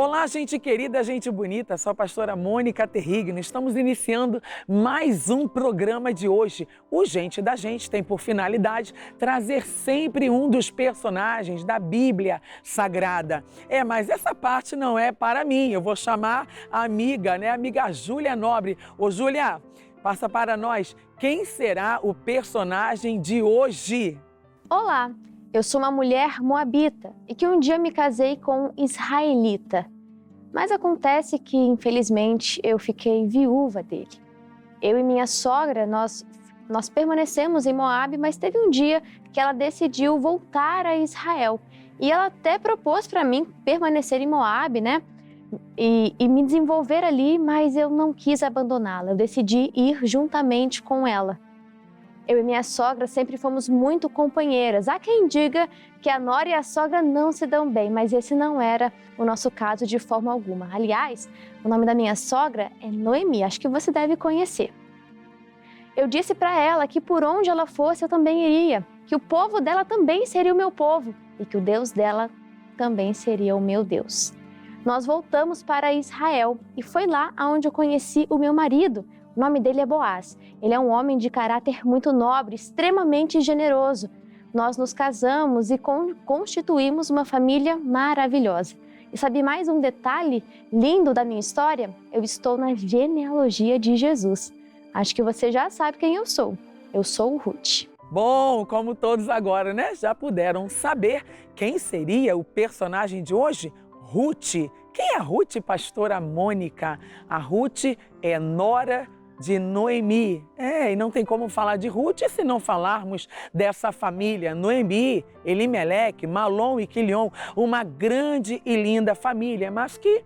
Olá, gente querida, gente bonita, sou a pastora Mônica Terrigno. Estamos iniciando mais um programa de hoje. O Gente da Gente tem por finalidade trazer sempre um dos personagens da Bíblia Sagrada. Mas essa parte não é para mim, eu vou chamar a amiga, a amiga Júlia Nobre. Ô Júlia, passa para nós, quem será o personagem de hoje? Olá! Eu sou uma mulher moabita e que um dia me casei com um israelita. Mas acontece que, infelizmente, eu fiquei viúva dele. Eu e minha sogra, nós permanecemos em Moabe, mas teve um dia que ela decidiu voltar a Israel. E ela até propôs para mim permanecer em Moabe, E me desenvolver ali, mas eu não quis abandoná-la. Eu decidi ir juntamente com ela. Eu e minha sogra sempre fomos muito companheiras. Há quem diga que a nora e a sogra não se dão bem, mas esse não era o nosso caso de forma alguma. Aliás, o nome da minha sogra é Noemi, acho que você deve conhecer. Eu disse para ela que por onde ela fosse eu também iria, que o povo dela também seria o meu povo e que o Deus dela também seria o meu Deus. Nós voltamos para Israel e foi lá onde eu conheci o meu marido. O nome dele é Boaz. Ele é um homem de caráter muito nobre, extremamente generoso. Nós nos casamos e constituímos uma família maravilhosa. E sabe mais um detalhe lindo da minha história? Eu estou na genealogia de Jesus. Acho que você já sabe quem eu sou. Eu sou Ruth. Bom, como todos agora, já puderam saber quem seria o personagem de hoje? Ruth. Quem é a Ruth, pastora Mônica? A Ruth é nora de Noemi. E não tem como falar de Ruth se não falarmos dessa família. Noemi, Elimeleque, Malom e Quilion, uma grande e linda família, mas que,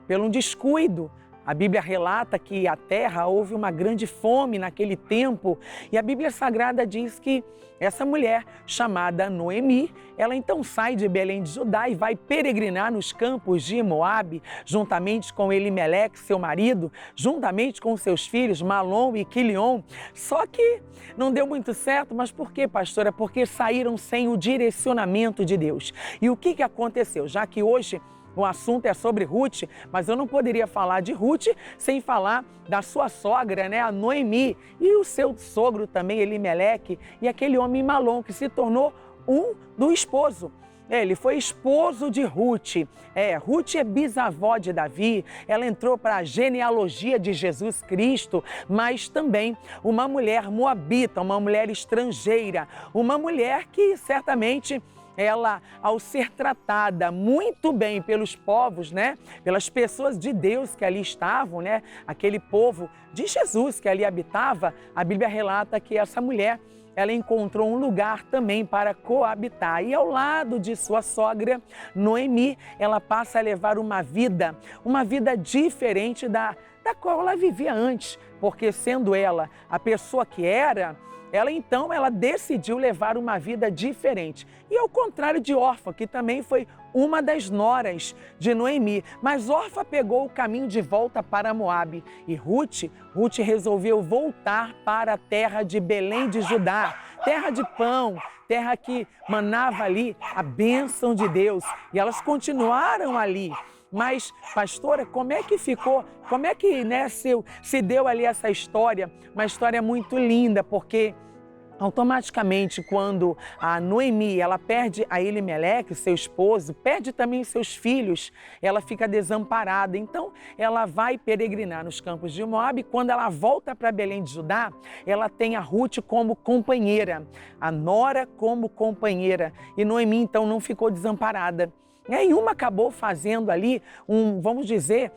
pelo um descuido, a Bíblia relata que a terra houve uma grande fome naquele tempo e a Bíblia Sagrada diz que essa mulher, chamada Noemi, ela então sai de Belém de Judá e vai peregrinar nos campos de Moabe, juntamente com Elimeleque, seu marido, juntamente com seus filhos Malom e Quilion. Só que não deu muito certo, mas por quê, pastora? Porque saíram sem o direcionamento de Deus. E o que aconteceu? Já que hoje o assunto é sobre Ruth, mas eu não poderia falar de Ruth sem falar da sua sogra, a Noemi, e o seu sogro também, Elimeleque, e aquele homem Malom que se tornou um do esposo. Ele foi esposo de Ruth. Ruth é bisavó de Davi, ela entrou para a genealogia de Jesus Cristo, mas também uma mulher moabita, uma mulher estrangeira, uma mulher que certamente ela, ao ser tratada muito bem pelos povos, pelas pessoas de Deus que ali estavam, aquele povo de Jesus que ali habitava, a Bíblia relata que essa mulher, ela encontrou um lugar também para coabitar. E ao lado de sua sogra, Noemi, ela passa a levar uma vida diferente da qual ela vivia antes, porque sendo ela a pessoa que era, ela decidiu levar uma vida diferente. E ao contrário de Orfa, que também foi uma das noras de Noemi. Mas Orfa pegou o caminho de volta para Moabe. E Ruth resolveu voltar para a terra de Belém de Judá. Terra de pão, terra que manava ali a bênção de Deus. E elas continuaram ali. Mas, pastora, como é que ficou? Como é que se deu ali essa história? Uma história muito linda, porque automaticamente quando a Noemi, ela perde a Elimeleque, seu esposo, perde também seus filhos, ela fica desamparada. Então, ela vai peregrinar nos campos de Moabe. Quando ela volta para Belém de Judá, ela tem a Ruth como companheira, a nora como companheira. E Noemi, então, não ficou desamparada. E uma acabou fazendo ali vamos dizer,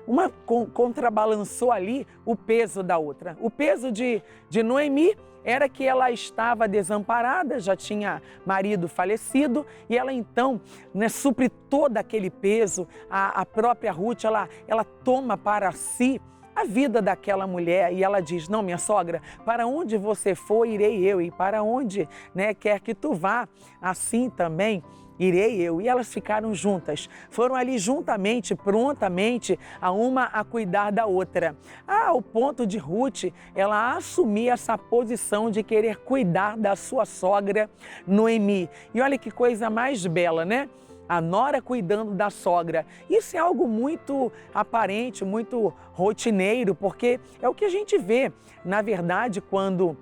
uma contrabalançou ali o peso da outra. O peso de Noemi era que ela estava desamparada, já tinha marido falecido, e ela então supre todo aquele peso. A própria Ruth, ela toma para si a vida daquela mulher e ela diz: não, minha sogra, para onde você for, irei eu, e para onde quer que tu vá, assim também irei eu. E elas ficaram juntas, foram ali juntamente, prontamente, uma a cuidar da outra. Ao ponto de Ruth, ela assumir essa posição de querer cuidar da sua sogra Noemi. E olha que coisa mais bela, A nora cuidando da sogra. Isso é algo muito aparente, muito rotineiro, porque é o que a gente vê. Na verdade, quando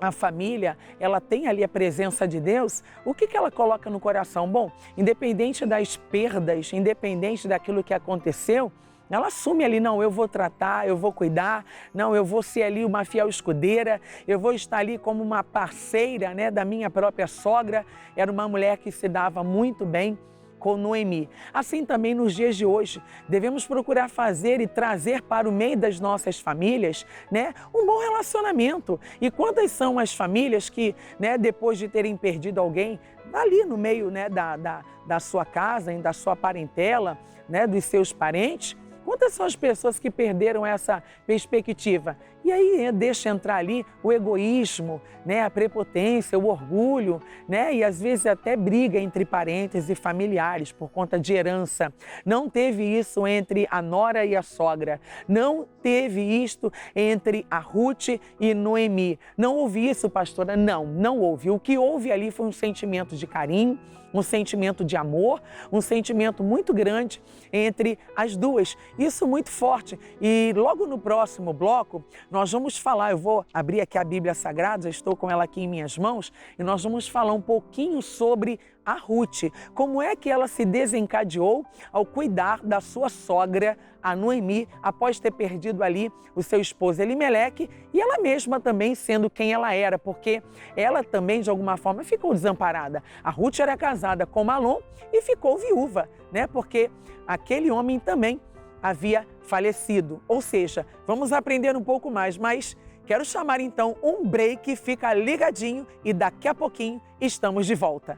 a família, ela tem ali a presença de Deus, o que ela coloca no coração? Bom, independente das perdas, independente daquilo que aconteceu, ela assume ali, não, eu vou tratar, eu vou cuidar, não, eu vou ser ali uma fiel escudeira, eu vou estar ali como uma parceira, né, da minha própria sogra. Era uma mulher que se dava muito bem com Noemi. Assim também nos dias de hoje, devemos procurar fazer e trazer para o meio das nossas famílias, né, um bom relacionamento. E quantas são as famílias que, né, depois de terem perdido alguém, ali no meio, né, da sua casa, da sua parentela, né, dos seus parentes, quantas são as pessoas que perderam essa perspectiva? E aí deixa entrar ali o egoísmo, né, a prepotência, o orgulho, né, e às vezes até briga entre parentes e familiares por conta de herança. Não teve isso entre a nora e a sogra. Não teve isto entre a Ruth e Noemi. Não houve isso, pastora? Não houve. O que houve ali foi um sentimento de carinho, um sentimento de amor, um sentimento muito grande entre as duas. Isso muito forte. E logo no próximo bloco, nós vamos falar, eu vou abrir aqui a Bíblia Sagrada, já estou com ela aqui em minhas mãos, e nós vamos falar um pouquinho sobre a Ruth. Como é que ela se desencadeou ao cuidar da sua sogra, a Noemi, após ter perdido ali o seu esposo Elimeleque, e ela mesma também sendo quem ela era, porque ela também, de alguma forma, ficou desamparada. A Ruth era casada com Malom e ficou viúva, né? Porque aquele homem também havia falecido. Ou seja, vamos aprender um pouco mais, mas quero chamar então um break, fica ligadinho e daqui a pouquinho estamos de volta.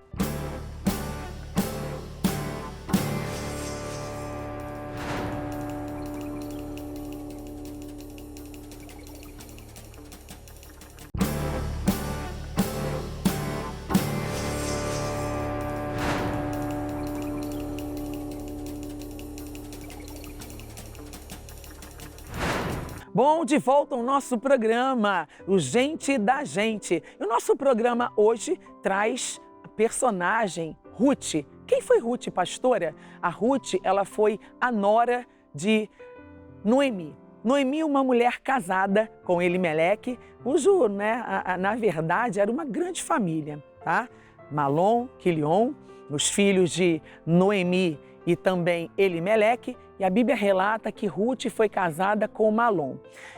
Bom, de volta ao nosso programa, o Gente da Gente. E o nosso programa hoje traz a personagem Ruth. Quem foi Ruth, pastora? A Ruth, ela foi a nora de Noemi. Noemi, uma mulher casada com Elimeleque, cujo, né, na verdade, era uma grande família, tá? Malom, Quilion, os filhos de Noemi e também Elimeleque, e a Bíblia relata que Ruth foi casada com Malom.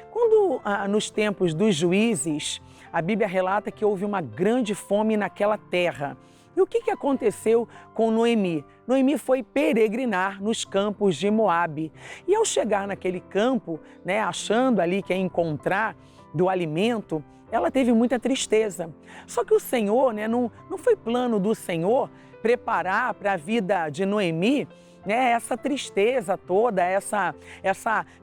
Quando, nos tempos dos juízes, a Bíblia relata que houve uma grande fome naquela terra. E o que aconteceu com Noemi? Noemi foi peregrinar nos campos de Moabe. E ao chegar naquele campo, né, achando ali que ia encontrar do alimento, ela teve muita tristeza. Só que o Senhor, né, não foi plano do Senhor preparar para a vida de Noemi, né, essa tristeza toda, essa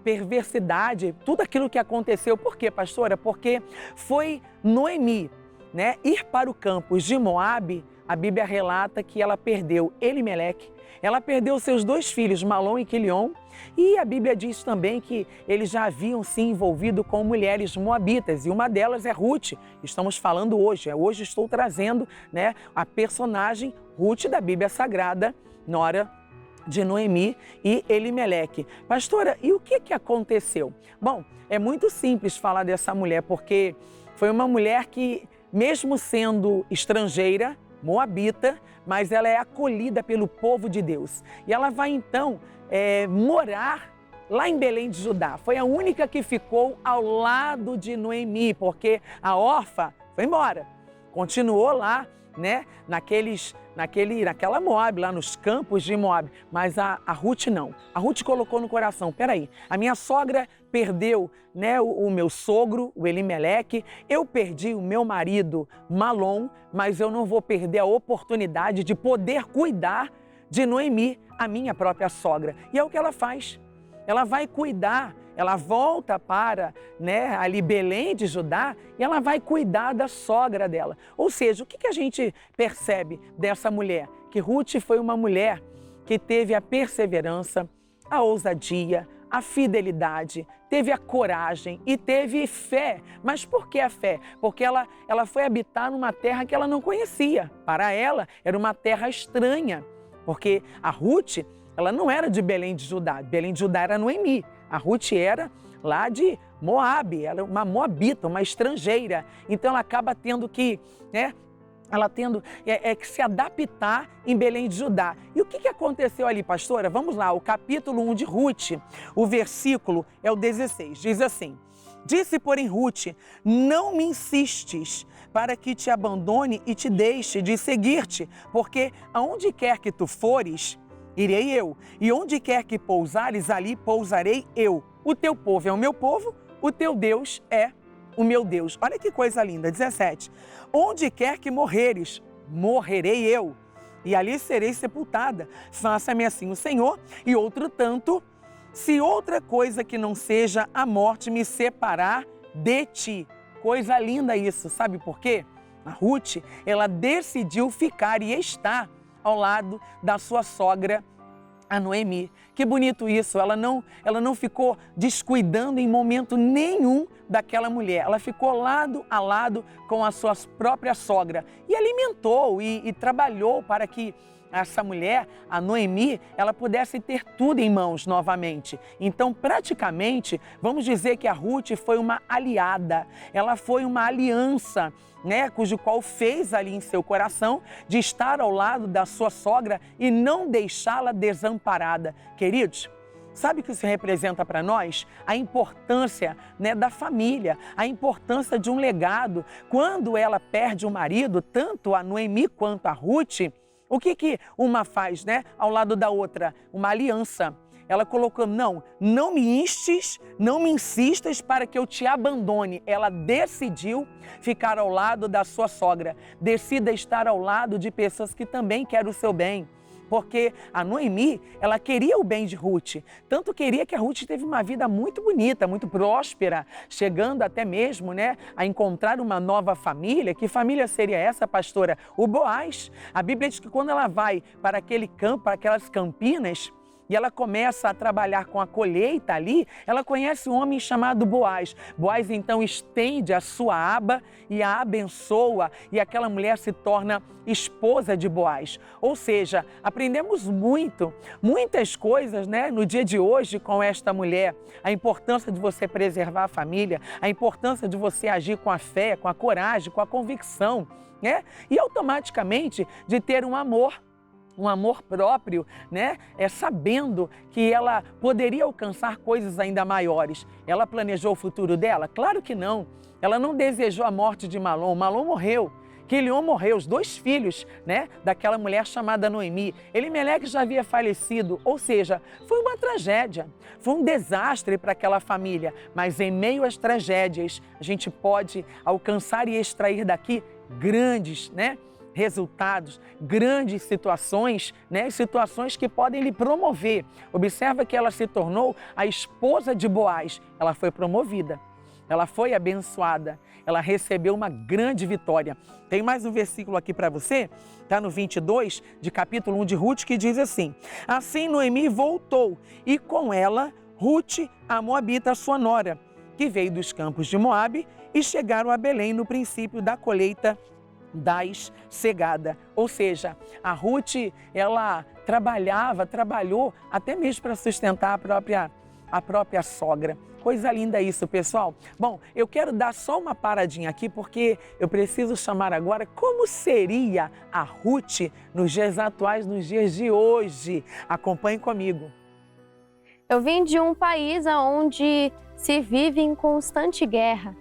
perversidade, tudo aquilo que aconteceu. Por quê, pastora? Porque foi Noemi, né, ir para o campos de Moabe. A Bíblia relata que ela perdeu Elimeleque, ela perdeu seus 2 filhos, Malom e Quilion, e a Bíblia diz também que eles já haviam se envolvido com mulheres moabitas, e uma delas é Ruth. Estamos falando hoje, hoje estou trazendo, né, a personagem Ruth da Bíblia Sagrada, nora de Noemi e Elimeleque. Pastora, e o que aconteceu? Bom, é muito simples falar dessa mulher, porque foi uma mulher que, mesmo sendo estrangeira, moabita, mas ela é acolhida pelo povo de Deus. E ela vai então morar lá em Belém de Judá. Foi a única que ficou ao lado de Noemi, porque a órfã foi embora. Continuou lá, né, naquela Moabe, lá nos campos de Moabe, mas a Ruth não. A Ruth colocou no coração, peraí, a minha sogra perdeu, né, o meu sogro, o Elimeleque, eu perdi o meu marido Malom, mas eu não vou perder a oportunidade de poder cuidar de Noemi, a minha própria sogra. E é o que ela faz. Ela vai cuidar, ela volta para, né, ali Belém de Judá, e ela vai cuidar da sogra dela. Ou seja, o que a gente percebe dessa mulher? Que Ruth foi uma mulher que teve a perseverança, a ousadia, a fidelidade, teve a coragem e teve fé. Mas por que a fé? Porque ela foi habitar numa terra que ela não conhecia. Para ela, era uma terra estranha. porque a Ruth, ela não era de Belém de Judá. Belém de Judá era Noemi. A Ruth era lá de Moabe, ela é uma moabita, uma estrangeira. Então ela acaba tendo que, que se adaptar em Belém de Judá. E o que aconteceu ali, pastora? Vamos lá, o capítulo 1 de Ruth, o versículo é o 16. Diz assim: disse, porém, Ruth, não me insistes para que te abandone e te deixe de seguir-te, porque aonde quer que tu fores, irei eu, e onde quer que pousares, ali pousarei eu. O teu povo é o meu povo, o teu Deus é o meu Deus. Olha que coisa linda, 17. Onde quer que morreres, morrerei eu, e ali serei sepultada. Faça-me assim o Senhor, e outro tanto, se outra coisa que não seja a morte me separar de ti. Coisa linda isso, sabe por quê? A Ruth, ela decidiu ficar e estar ao lado da sua sogra, a Noemi. Que bonito isso, ela não ficou descuidando em momento nenhum daquela mulher. Ela ficou lado a lado com a sua própria sogra e alimentou e trabalhou para que essa mulher, a Noemi, ela pudesse ter tudo em mãos novamente. Então, praticamente, vamos dizer que a Ruth foi uma aliada, ela foi uma aliança, cujo qual fez ali em seu coração de estar ao lado da sua sogra e não deixá-la desamparada. Queridos, sabe o que isso representa para nós? A importância da família, a importância de um legado. Quando ela perde o marido, tanto a Noemi quanto a Ruth, o que uma faz, ao lado da outra? Uma aliança. Ela colocou, não me insistas para que eu te abandone. Ela decidiu ficar ao lado da sua sogra. Decida estar ao lado de pessoas que também querem o seu bem. Porque a Noemi, ela queria o bem de Ruth. Tanto queria que a Ruth teve uma vida muito bonita, muito próspera, chegando até mesmo, a encontrar uma nova família. Que família seria essa, pastora? O Boaz. A Bíblia diz que quando ela vai para aquele campo, para aquelas campinas, e ela começa a trabalhar com a colheita ali, ela conhece um homem chamado Boaz. Boaz então estende a sua aba e a abençoa, e aquela mulher se torna esposa de Boaz. Ou seja, aprendemos muitas coisas, no dia de hoje com esta mulher. A importância de você preservar a família, a importância de você agir com a fé, com a coragem, com a convicção, e automaticamente de ter um amor próprio, sabendo que ela poderia alcançar coisas ainda maiores. Ela planejou o futuro dela? Claro que não. Ela não desejou a morte de Malom. Malom morreu. Quilion morreu, os 2 filhos, daquela mulher chamada Noemi. Elimeleque já havia falecido, ou seja, foi uma tragédia, foi um desastre para aquela família. Mas em meio às tragédias, a gente pode alcançar e extrair daqui grandes, resultados, grandes situações, situações que podem lhe promover. Observa que ela se tornou a esposa de Boaz. Ela foi promovida, ela foi abençoada, ela recebeu uma grande vitória. Tem mais um versículo aqui para você, está no 22 de capítulo 1 de Ruth, que diz assim: assim Noemi voltou, e com ela Ruth, a moabita, sua nora, que veio dos campos de Moabe, e chegaram a Belém no princípio da colheita das cegada. Ou seja, a Ruth, ela trabalhou até mesmo para sustentar a própria sogra. Coisa linda isso, pessoal. Bom, eu quero dar só uma paradinha aqui porque eu preciso chamar agora como seria a Ruth nos dias atuais, nos dias de hoje. Acompanhe comigo. Eu vim de um país onde se vive em constante guerra.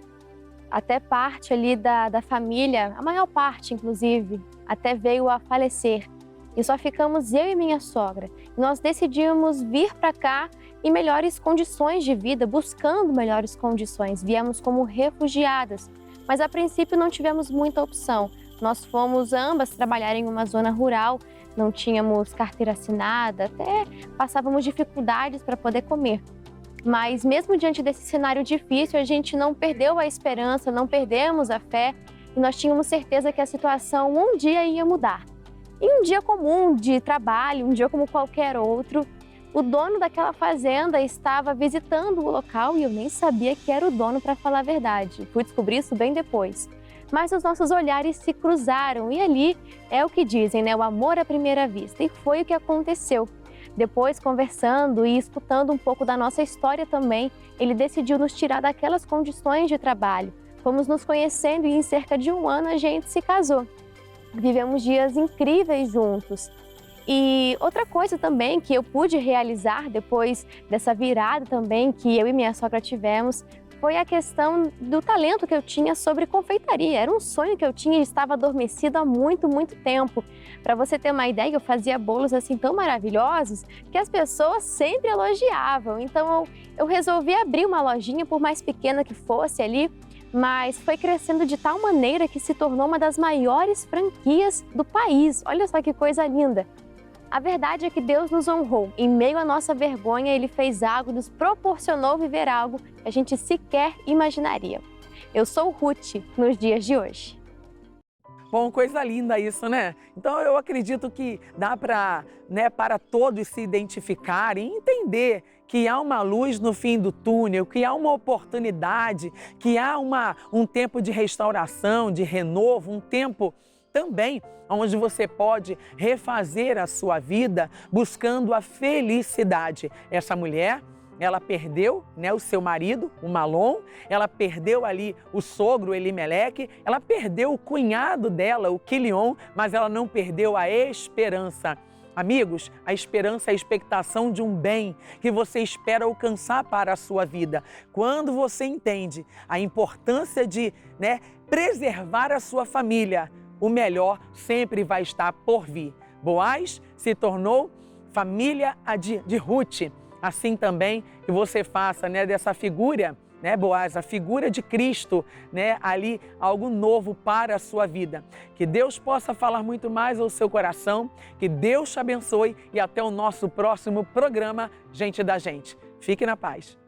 Até parte ali da família, a maior parte inclusive, até veio a falecer. E só ficamos eu e minha sogra. E nós decidimos vir para cá em melhores condições de vida, buscando melhores condições. Viemos como refugiadas, mas a princípio não tivemos muita opção. Nós fomos ambas trabalhar em uma zona rural, não tínhamos carteira assinada, até passávamos dificuldades para poder comer. Mas mesmo diante desse cenário difícil, a gente não perdeu a esperança, não perdemos a fé e nós tínhamos certeza que a situação um dia ia mudar. Em um dia comum de trabalho, um dia como qualquer outro, o dono daquela fazenda estava visitando o local e eu nem sabia que era o dono, para falar a verdade. Fui descobrir isso bem depois. mas os nossos olhares se cruzaram e ali é o que dizem, né? O amor à primeira vista. E foi o que aconteceu. Depois, conversando e escutando um pouco da nossa história também, ele decidiu nos tirar daquelas condições de trabalho. Fomos nos conhecendo e em cerca de 1 ano a gente se casou. Vivemos dias incríveis juntos. E outra coisa também que eu pude realizar depois dessa virada também que eu e minha sogra tivemos foi a questão do talento que eu tinha sobre confeitaria. Era um sonho que eu tinha e estava adormecido há muito, muito tempo. Para você ter uma ideia, eu fazia bolos assim tão maravilhosos que as pessoas sempre elogiavam. Então eu resolvi abrir uma lojinha, por mais pequena que fosse ali, mas foi crescendo de tal maneira que se tornou uma das maiores franquias do país. Olha só que coisa linda! A verdade é que Deus nos honrou. Em meio à nossa vergonha, Ele fez algo, nos proporcionou viver algo que a gente sequer imaginaria. Eu sou Ruth nos dias de hoje. Bom, coisa linda isso, né? Então eu acredito que dá para, né, para todos se identificarem e entender que há uma luz no fim do túnel, que há uma oportunidade, que há um tempo de restauração, de renovo, um tempo também onde você pode refazer a sua vida buscando a felicidade. Essa mulher, ela perdeu, né, o seu marido, o Malom, ela perdeu ali o sogro, Elimeleque, ela perdeu o cunhado dela, o Quilion, mas ela não perdeu a esperança. Amigos, a esperança é a expectação de um bem que você espera alcançar para a sua vida. Quando você entende a importância de, né, preservar a sua família, o melhor sempre vai estar por vir. Boaz se tornou família de Ruth. Assim também que você faça, né, dessa figura, né, Boaz, a figura de Cristo, né, ali algo novo para a sua vida. Que Deus possa falar muito mais ao seu coração, que Deus te abençoe e até o nosso próximo programa Gente da Gente. Fique na paz.